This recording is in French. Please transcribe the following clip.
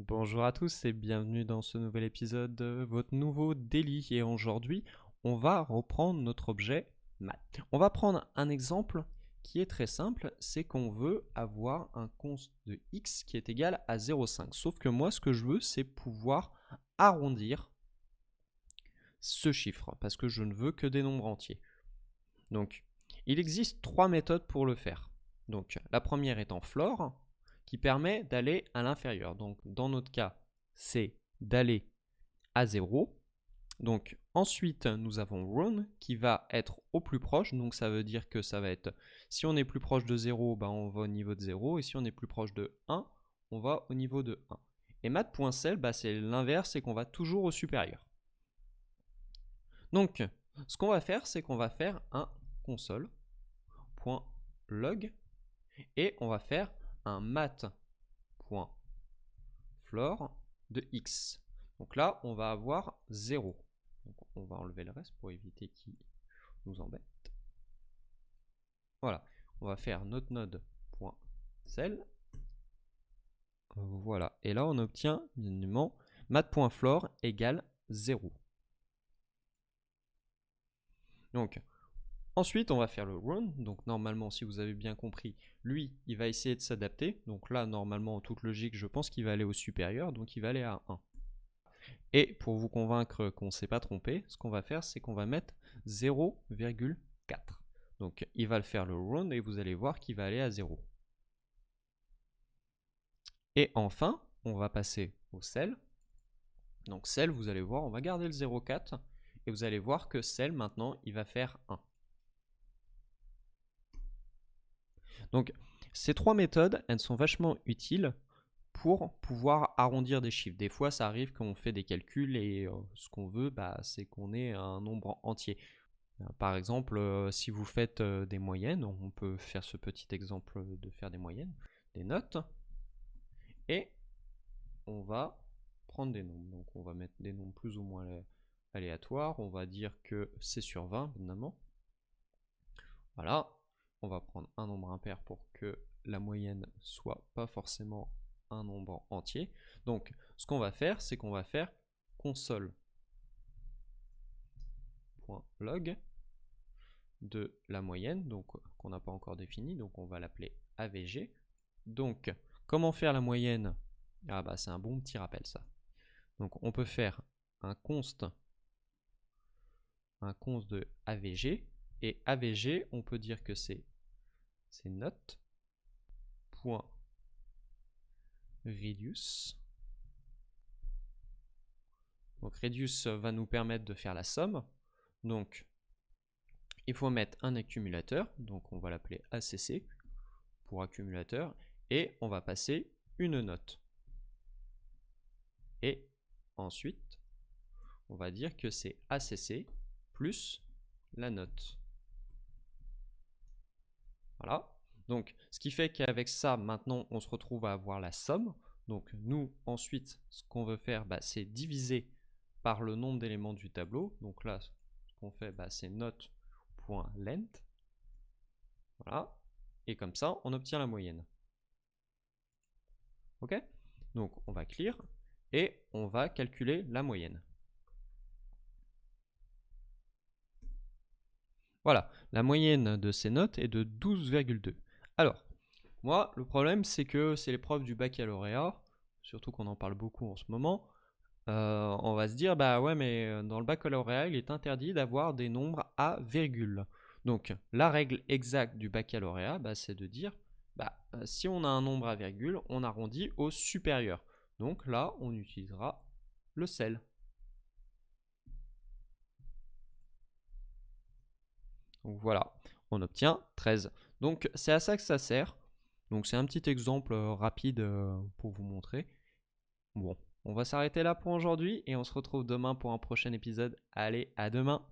Bonjour à tous et bienvenue dans ce nouvel épisode de votre nouveau daily. Et aujourd'hui, on va reprendre notre objet math. On va prendre un exemple qui est très simple, c'est qu'on veut avoir un const de x qui est égal à 0,5. Sauf que moi, ce que je veux, c'est pouvoir arrondir ce chiffre, parce que je ne veux que des nombres entiers. Donc, il existe trois méthodes pour le faire. Donc, la première étant floor, qui permet d'aller à l'inférieur. Donc, dans notre cas, c'est d'aller à 0. Donc, ensuite, nous avons round qui va être au plus proche. Donc, ça veut dire que ça va être, si on est plus proche de 0, ben, on va au niveau de 0. Et si on est plus proche de 1, on va au niveau de 1. Et math.cell, ben, c'est l'inverse, c'est qu'on va toujours au supérieur. Donc, ce qu'on va faire, c'est qu'on va faire un console.log et on va faire un math.floor de x. Donc là, on va avoir 0. Donc on va enlever le reste pour éviter qu'il nous embête. Voilà, on va faire notre node.cell. Voilà, et là on obtient bien évidemment math.floor égale 0. Donc, ensuite, on va faire le run. Donc, normalement, si vous avez bien compris, lui, il va essayer de s'adapter. Donc là, normalement, en toute logique, je pense qu'il va aller au supérieur. Donc, il va aller à 1. Et pour vous convaincre qu'on ne s'est pas trompé, ce qu'on va faire, c'est qu'on va mettre 0,4. Donc, il va le faire le run et vous allez voir qu'il va aller à 0. Et enfin, on va passer au cell. Donc, cell, vous allez voir, on va garder le 0,4. Et vous allez voir que cell, maintenant, il va faire 1. Donc, ces trois méthodes, elles sont vachement utiles pour pouvoir arrondir des chiffres. Des fois, ça arrive qu'on fait des calculs et ce qu'on veut, c'est qu'on ait un nombre entier. Par exemple, si vous faites des moyennes, on peut faire ce petit exemple de faire des moyennes, des notes, et on va prendre des nombres. Donc, on va mettre des nombres plus ou moins aléatoires. On va dire que c'est sur 20, évidemment. Voilà. On va prendre un nombre impair pour que la moyenne soit pas forcément un nombre entier. Donc, ce qu'on va faire, c'est qu'on va faire console.log de la moyenne, donc qu'on n'a pas encore défini, donc on va l'appeler AVG. Donc, comment faire la moyenne? Ah bah c'est un bon petit rappel ça. Donc on peut faire un const de AVG, et AVG, on peut dire que c'est note.reduce. Donc reduce va nous permettre de faire la somme. Donc il faut mettre un accumulateur, donc on va l'appeler ACC pour accumulateur, et on va passer une note. Et ensuite, on va dire que c'est ACC plus la note. Voilà. Donc, ce qui fait qu'avec ça, maintenant, on se retrouve à avoir la somme. Donc, nous, ensuite, ce qu'on veut faire, c'est diviser par le nombre d'éléments du tableau. Donc là, ce qu'on fait, c'est note.length. Voilà. Et comme ça, on obtient la moyenne. OK? Donc, on va clear et on va calculer la moyenne. Voilà, la moyenne de ces notes est de 12,2. Alors, moi, le problème, c'est que c'est l'épreuve du baccalauréat, surtout qu'on en parle beaucoup en ce moment. On va se dire, ouais, mais dans le baccalauréat, il est interdit d'avoir des nombres à virgule. Donc, la règle exacte du baccalauréat, c'est de dire, si on a un nombre à virgule, on arrondit au supérieur. Donc là, on utilisera le cell. Donc voilà, on obtient 13. Donc c'est à ça que ça sert. Donc c'est un petit exemple rapide pour vous montrer. Bon, on va s'arrêter là pour aujourd'hui et on se retrouve demain pour un prochain épisode. Allez, à demain!